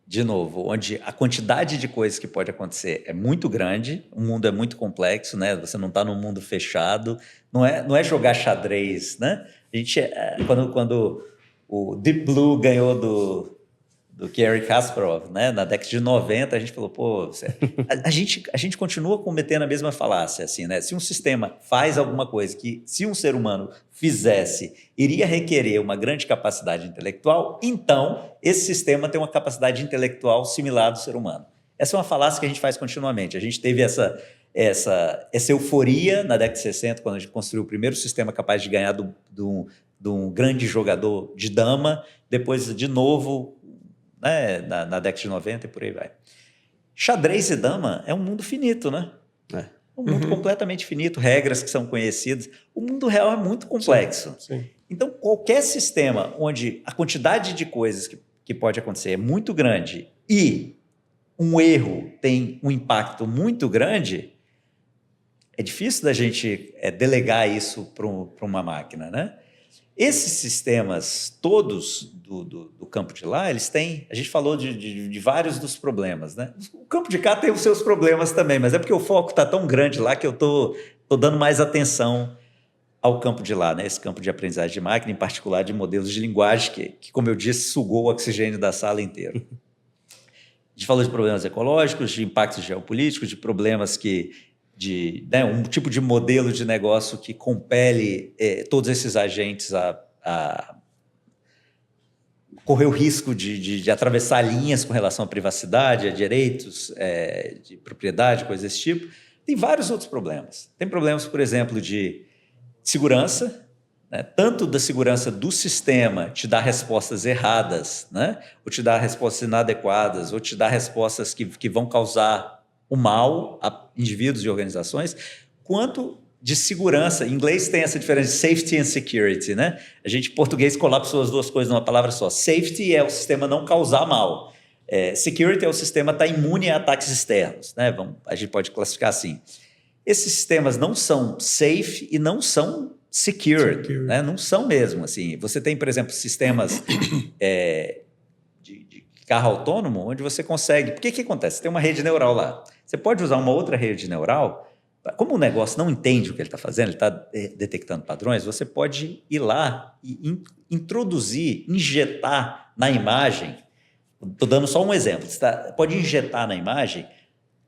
De novo, onde a quantidade de coisas que pode acontecer é muito grande, o mundo é muito complexo, né? Você não está num mundo fechado, não é jogar xadrez, né? A gente, quando o Deep Blue ganhou do Garry Kasparov, né? Na década de 90, a gente falou, pô, a gente continua cometendo a mesma falácia, assim, né? Se um sistema faz alguma coisa que, se um ser humano fizesse, iria requerer uma grande capacidade intelectual, então esse sistema tem uma capacidade intelectual similar do ser humano. Essa é uma falácia que a gente faz continuamente. A gente teve essa euforia na década de 60, quando a gente construiu o primeiro sistema capaz de ganhar de um grande jogador de dama, depois, de novo, né, na década de 90 e por aí vai. Xadrez e dama é um mundo finito, né? É um mundo completamente finito, regras que são conhecidas. O mundo real é muito complexo. Sim. Então, qualquer sistema onde a quantidade de coisas que pode acontecer é muito grande e um erro tem um impacto muito grande, é difícil da gente delegar isso para uma máquina, né? Esses sistemas todos do campo de lá, eles têm... A gente falou de vários dos problemas, né? O campo de cá tem os seus problemas também, mas é porque o foco está tão grande lá que eu tô dando mais atenção ao campo de lá, né? Esse campo de aprendizagem de máquina, em particular de modelos de linguagem, que como eu disse, sugou o oxigênio da sala inteira. A gente falou de problemas ecológicos, de impactos geopolíticos, de problemas né, um tipo de modelo de negócio que compele todos esses agentes a correr o risco de atravessar linhas com relação à privacidade, a direitos de propriedade, coisas desse tipo. Tem vários outros problemas. Tem problemas, por exemplo, de segurança, né? Tanto da segurança do sistema te dar respostas erradas, né? Ou te dar respostas inadequadas, ou te dar respostas que vão causar o mal a indivíduos e organizações, quanto de segurança. Em inglês tem essa diferença de safety and security, né? A gente, em português, colapsou as duas coisas numa palavra só. Safety é o sistema não causar mal. Security é o sistema estar imune a ataques externos, né? A gente pode classificar assim. Esses sistemas não são safe e não são secure. Né? Não são mesmo. Assim. Você tem, por exemplo, sistemas de carro autônomo, onde você consegue... Por que acontece? Você tem uma rede neural lá. Você pode usar uma outra rede neural. Como o negócio não entende o que ele está fazendo, ele está detectando padrões, você pode ir lá e introduzir, injetar na imagem. Estou dando só um exemplo. Você pode injetar na imagem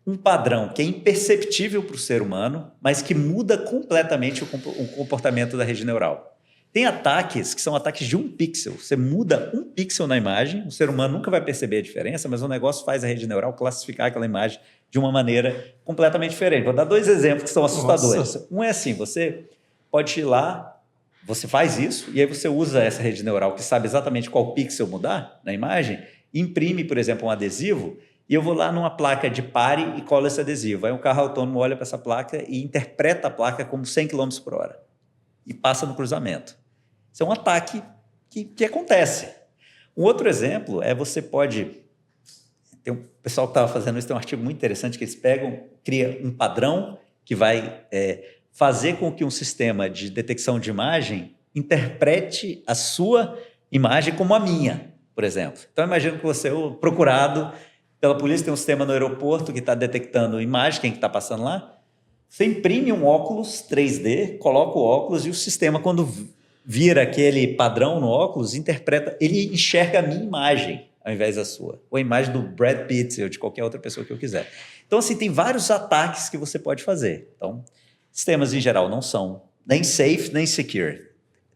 um padrão que é imperceptível para o ser humano, mas que muda completamente o comportamento da rede neural. Tem ataques que são ataques de 1 pixel. Você muda 1 pixel na imagem, o ser humano nunca vai perceber a diferença, mas o negócio faz a rede neural classificar aquela imagem de uma maneira completamente diferente. Vou dar 2 exemplos que são assustadores. Nossa. Um é assim, você pode ir lá, você faz isso, e aí você usa essa rede neural que sabe exatamente qual pixel mudar na imagem, imprime, por exemplo, um adesivo, e eu vou lá numa placa de pare e colo esse adesivo. Aí um carro autônomo olha para essa placa e interpreta a placa como 100 km por hora e passa no cruzamento. Isso é um ataque que acontece. Um outro exemplo é você pode... Tem um pessoal que estava fazendo isso, tem um artigo muito interessante que eles cria um padrão que vai fazer com que um sistema de detecção de imagem interprete a sua imagem como a minha, por exemplo. Então, imagina que você é o procurado pela polícia, tem um sistema no aeroporto que está detectando imagem, quem está passando lá. Você imprime um óculos 3D, coloca o óculos e o sistema, quando vira aquele padrão no óculos, interpreta, ele enxerga a minha imagem. ao invés da sua. Ou a imagem do Brad Pitt ou de qualquer outra pessoa que eu quiser. Então, assim, tem vários ataques que você pode fazer. Então, sistemas em geral não são nem safe, nem secure.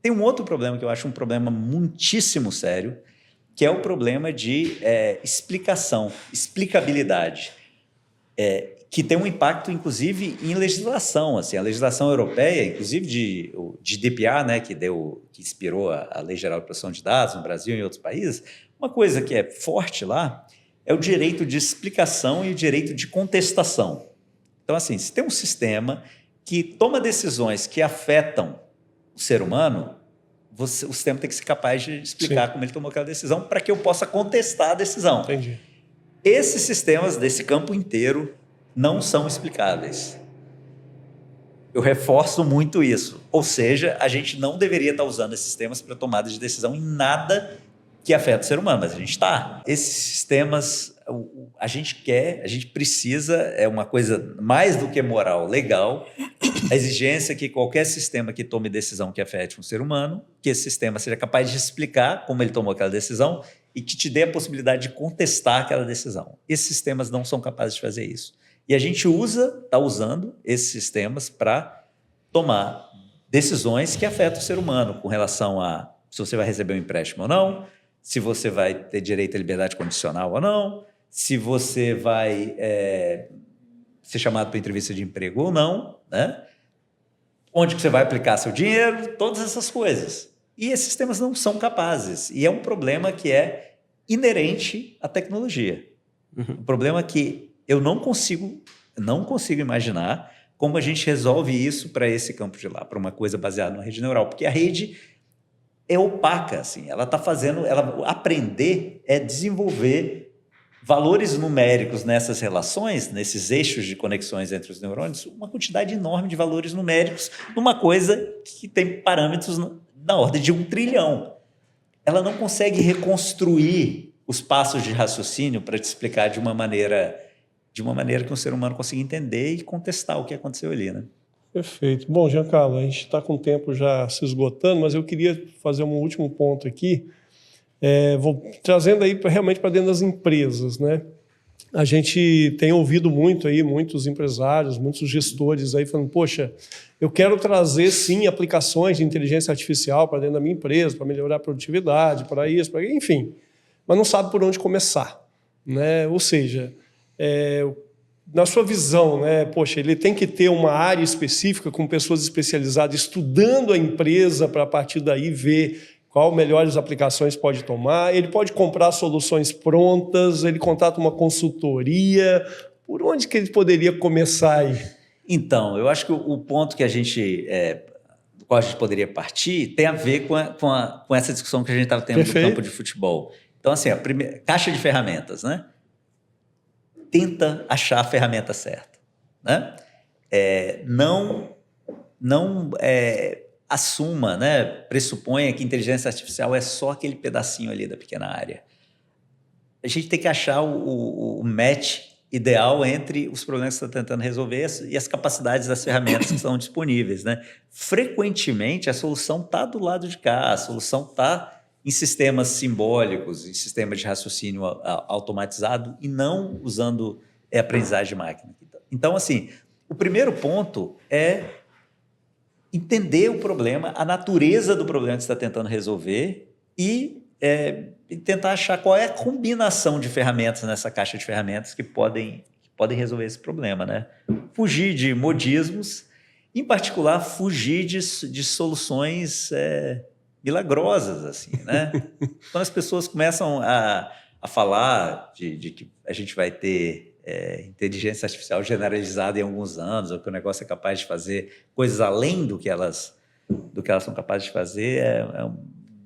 Tem um outro problema que eu acho um problema muitíssimo sério, que é o problema de explicabilidade, que tem um impacto, inclusive, em legislação. Assim, a legislação europeia, inclusive de GDPR, né, que inspirou a Lei Geral de Proteção de Dados no Brasil e em outros países, uma coisa que é forte lá é o direito de explicação e o direito de contestação. Então, assim, se tem um sistema que toma decisões que afetam o ser humano, o sistema tem que ser capaz de explicar Sim. como ele tomou aquela decisão para que eu possa contestar a decisão. Entendi. Esses sistemas desse campo inteiro não são explicáveis. Eu reforço muito isso. Ou seja, a gente não deveria estar usando esses sistemas para tomada de decisão em nada que afeta o ser humano, mas a gente está. Esses sistemas, a gente precisa, é uma coisa mais do que moral, legal, a exigência que qualquer sistema que tome decisão que afete um ser humano, que esse sistema seja capaz de explicar como ele tomou aquela decisão e que te dê a possibilidade de contestar aquela decisão. Esses sistemas não são capazes de fazer isso. E a gente está usando esses sistemas para tomar decisões que afetam o ser humano com relação a se você vai receber um empréstimo ou não, se você vai ter direito à liberdade condicional ou não, se você vai ser chamado para entrevista de emprego ou não, né? Onde que você vai aplicar seu dinheiro, todas essas coisas. E esses sistemas não são capazes. E é um problema que é inerente à tecnologia. Uhum. Um problema que eu não consigo imaginar como a gente resolve isso para esse campo de lá, para uma coisa baseada na rede neural. Porque a rede é opaca, assim. Aprender é desenvolver valores numéricos nessas relações, nesses eixos de conexões entre os neurônios, uma quantidade enorme de valores numéricos numa coisa que tem parâmetros na ordem de 1 trilhão. Ela não consegue reconstruir os passos de raciocínio para te explicar de uma maneira que um ser humano consiga entender e contestar o que aconteceu ali, né? Perfeito. Bom, Giancarlo, a gente está com o tempo já se esgotando, mas eu queria fazer um último ponto aqui, trazendo aí realmente para dentro das empresas, né? A gente tem ouvido muito aí, muitos empresários, muitos gestores aí falando, poxa, eu quero trazer sim aplicações de inteligência artificial para dentro da minha empresa, para melhorar a produtividade, para isso, enfim, mas não sabe por onde começar, né? Ou seja, na sua visão, né, poxa, ele tem que ter uma área específica com pessoas especializadas estudando a empresa para a partir daí ver qual melhores aplicações pode tomar, ele pode comprar soluções prontas, ele contrata uma consultoria, por onde que ele poderia começar aí? Então, eu acho que o ponto que do qual a gente poderia partir tem a ver com essa discussão que a gente estava tendo no campo de futebol. Então, assim, caixa de ferramentas, né? Tenta achar a ferramenta certa, né? Não assuma, né? Pressuponha que inteligência artificial é só aquele pedacinho ali da pequena área. A gente tem que achar o match ideal entre os problemas que você está tentando resolver e as capacidades das ferramentas que estão disponíveis, né? Frequentemente, a solução está do lado de cá, a solução está em sistemas simbólicos, em sistemas de raciocínio automatizado e não usando aprendizagem de máquina. Então, assim, o primeiro ponto é entender o problema, a natureza do problema que você está tentando resolver e tentar achar qual é a combinação de ferramentas nessa caixa de ferramentas que podem resolver esse problema, né? Fugir de modismos, em particular, fugir de soluções milagrosas, assim, né? Quando as pessoas começam a falar de que a gente vai ter inteligência artificial generalizada em alguns anos, ou que o negócio é capaz de fazer coisas além do que elas são capazes de fazer,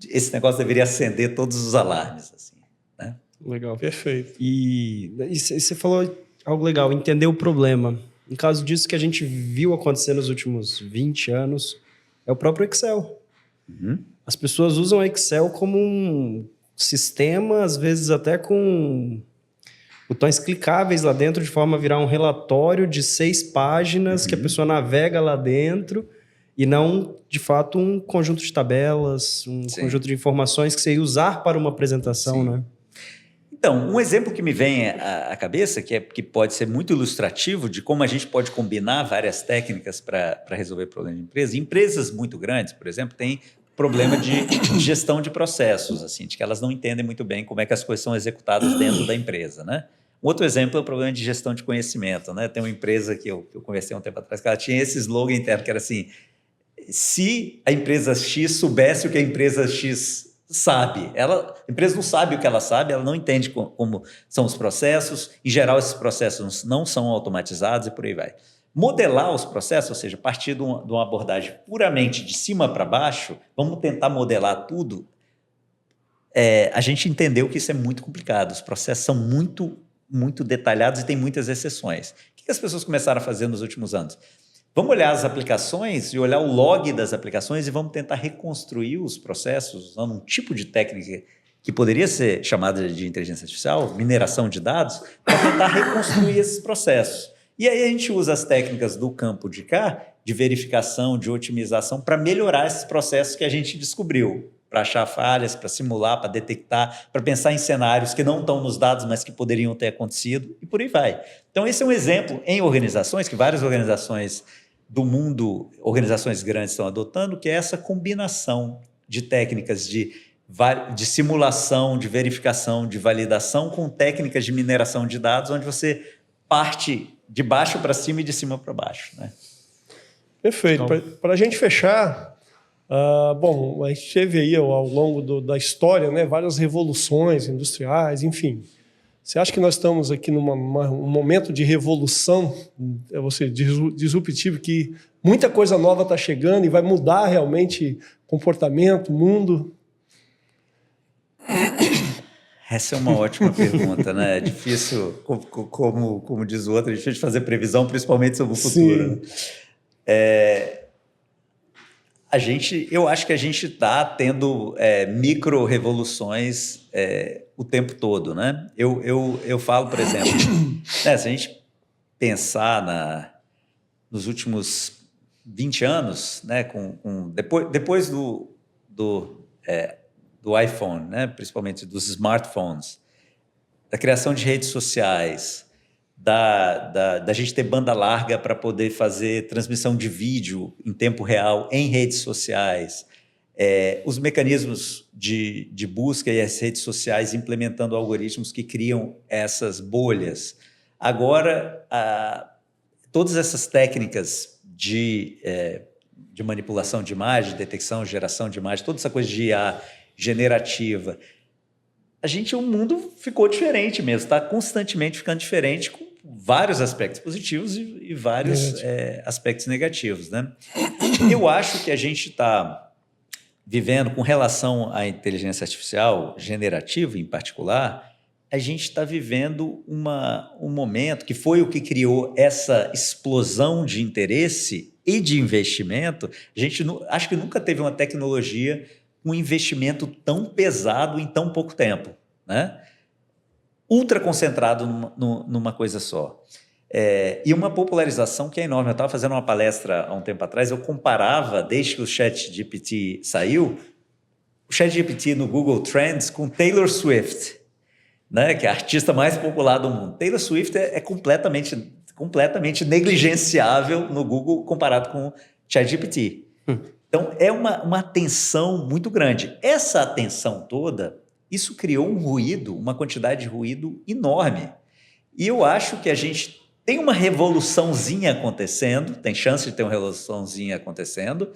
esse negócio deveria acender todos os alarmes, assim, né? Legal, perfeito. E você falou algo legal, entender o problema. No caso disso que a gente viu acontecer nos últimos 20 anos, é o próprio Excel. Uhum. As pessoas usam o Excel como um sistema, às vezes até com botões clicáveis lá dentro, de forma a virar um relatório de 6 páginas que a pessoa navega lá dentro e não, de fato, um conjunto de tabelas, um conjunto de informações que você ia usar para uma apresentação, Sim. né? Então, um exemplo que me vem à cabeça, que pode ser muito ilustrativo de como a gente pode combinar várias técnicas para resolver problemas de empresa. Empresas muito grandes, por exemplo, têm problema de gestão de processos, assim, de que elas não entendem muito bem como é que as coisas são executadas dentro da empresa, né? Um outro exemplo é o problema de gestão de conhecimento, né? Tem uma empresa que eu conversei um tempo atrás, que ela tinha esse slogan interno, que era assim, se a empresa X soubesse o que a empresa X sabe. A empresa não sabe o que ela sabe, ela não entende como são os processos. Em geral, esses processos não são automatizados e por aí vai. Modelar os processos, ou seja, partir de uma abordagem puramente de cima para baixo, vamos tentar modelar tudo. A gente entendeu que isso é muito complicado. Os processos são muito, muito detalhados e tem muitas exceções. O que as pessoas começaram a fazer nos últimos anos? Vamos olhar as aplicações e olhar o log das aplicações e vamos tentar reconstruir os processos usando um tipo de técnica que poderia ser chamada de inteligência artificial, mineração de dados, para tentar reconstruir esses processos. E aí a gente usa as técnicas do campo de cá, de verificação, de otimização, para melhorar esses processos que a gente descobriu, para achar falhas, para simular, para detectar, para pensar em cenários que não estão nos dados, mas que poderiam ter acontecido, e por aí vai. Então esse é um exemplo em organizações, que várias organizações do mundo, organizações grandes estão adotando, que é essa combinação de técnicas de simulação, de verificação, de validação com técnicas de mineração de dados, onde você parte de baixo para cima e de cima para baixo, né? Perfeito. Para a gente fechar, bom, a gente teve aí ao longo da história, né, várias revoluções industriais, enfim. Você acha que nós estamos aqui num momento de revolução, disruptivo, que muita coisa nova está chegando e vai mudar realmente comportamento, mundo? Essa é uma ótima pergunta, né? É difícil, como diz o outro, é difícil fazer previsão, principalmente sobre o futuro. Eu acho que a gente está tendo micro-revoluções o tempo todo, né? Eu falo, por exemplo, né, se a gente pensar nos últimos 20 anos, né, depois do iPhone, né, principalmente dos smartphones, da criação de redes sociais, da gente ter banda larga para poder fazer transmissão de vídeo em tempo real em redes sociais, os mecanismos de busca e as redes sociais implementando algoritmos que criam essas bolhas. Agora, todas essas técnicas de manipulação de imagem, detecção, geração de imagem, toda essa coisa de IA generativa, o mundo ficou diferente mesmo, está constantemente ficando diferente, com vários aspectos positivos e vários aspectos negativos, né? Eu acho que a gente está vivendo, com relação à inteligência artificial generativa em particular, a gente está vivendo um momento que foi o que criou essa explosão de interesse e de investimento. Acho que nunca teve uma tecnologia com um investimento tão pesado em tão pouco tempo, né? Ultra concentrado numa coisa só. E uma popularização que é enorme. Eu estava fazendo uma palestra há um tempo atrás, eu comparava, desde que o ChatGPT saiu, o ChatGPT no Google Trends com Taylor Swift, né, que é a artista mais popular do mundo. Taylor Swift é completamente negligenciável no Google comparado com o ChatGPT. Então, é uma atenção muito grande. Essa atenção toda, isso criou um ruído, uma quantidade de ruído enorme. E eu acho que a gente tem uma revoluçãozinha acontecendo, tem chance de ter uma revoluçãozinha acontecendo,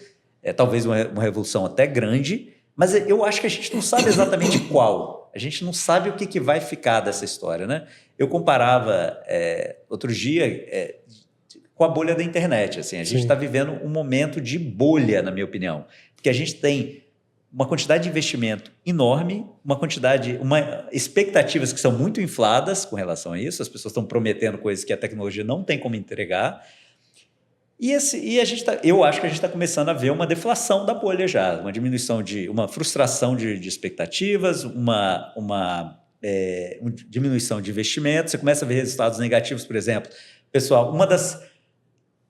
talvez uma revolução até grande, mas eu acho que a gente não sabe exatamente qual. A gente não sabe o que vai ficar dessa história, né? Eu comparava outro dia com a bolha da internet. Assim, a gente está vivendo um momento de bolha, na minha opinião, porque a gente tem uma quantidade de investimento enorme, expectativas que são muito infladas com relação a isso, as pessoas estão prometendo coisas que a tecnologia não tem como entregar, eu acho que a gente está começando a ver uma deflação da bolha já, uma diminuição uma frustração de expectativas, uma diminuição de investimento. Você começa a ver resultados negativos, por exemplo. Pessoal, uma das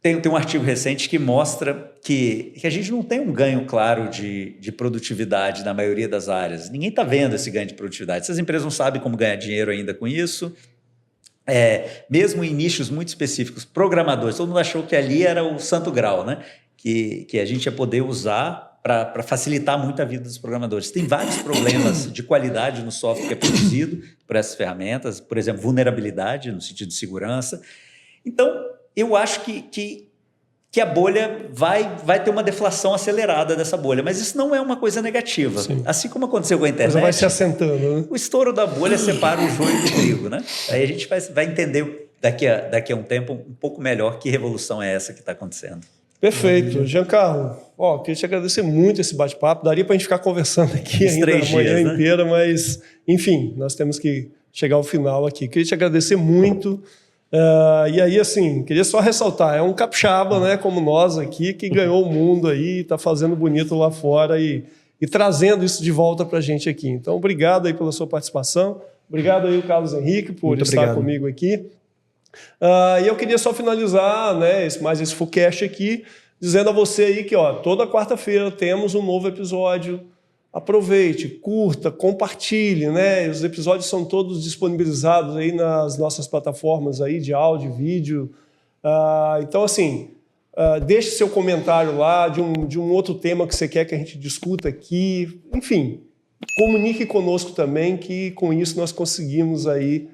Tem um artigo recente que mostra que a gente não tem um ganho claro de produtividade na maioria das áreas. Ninguém está vendo esse ganho de produtividade. Essas empresas não sabem como ganhar dinheiro ainda com isso. Mesmo em nichos muito específicos, programadores, todo mundo achou que ali era o santo grau, né? Que a gente ia poder usar para facilitar muito a vida dos programadores. Tem vários problemas de qualidade no software que é produzido por essas ferramentas, por exemplo, vulnerabilidade no sentido de segurança. Então, eu acho que a bolha vai ter uma deflação acelerada dessa bolha, mas isso não é uma coisa negativa. Sim. Assim como aconteceu com a internet, vai se assentando, né? O estouro da bolha separa o joio do trigo, né? Aí a gente vai entender daqui a um tempo um pouco melhor que revolução é essa que está acontecendo. Perfeito. Giancarlo, queria te agradecer muito esse bate-papo. Daria para a gente ficar conversando aqui ainda a manhã inteira, mas, enfim, nós temos que chegar ao final aqui. Queria te agradecer muito. E aí, assim, queria só ressaltar, é um capixaba, né, como nós aqui, que ganhou o mundo aí, está fazendo bonito lá fora e trazendo isso de volta para a gente aqui. Então, obrigado aí pela sua participação. Obrigado aí, Carlos Henrique, por estar comigo aqui. E eu queria só finalizar, né, esse Fullcast aqui, dizendo a você aí que toda quarta-feira temos um novo episódio. Aproveite, curta, compartilhe, né? Os episódios são todos disponibilizados aí nas nossas plataformas aí de áudio, vídeo. Então, assim, deixe seu comentário lá de um outro tema que você quer que a gente discuta aqui. Enfim, comunique conosco também, que com isso nós conseguimos aí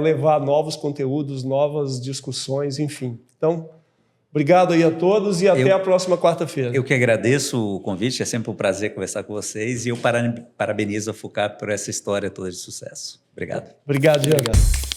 levar novos conteúdos, novas discussões, enfim. Então, obrigado aí a todos e até a próxima quarta-feira. Eu que agradeço o convite, é sempre um prazer conversar com vocês e eu parabenizo a FUCAP por essa história toda de sucesso. Obrigado. Obrigado, Diego.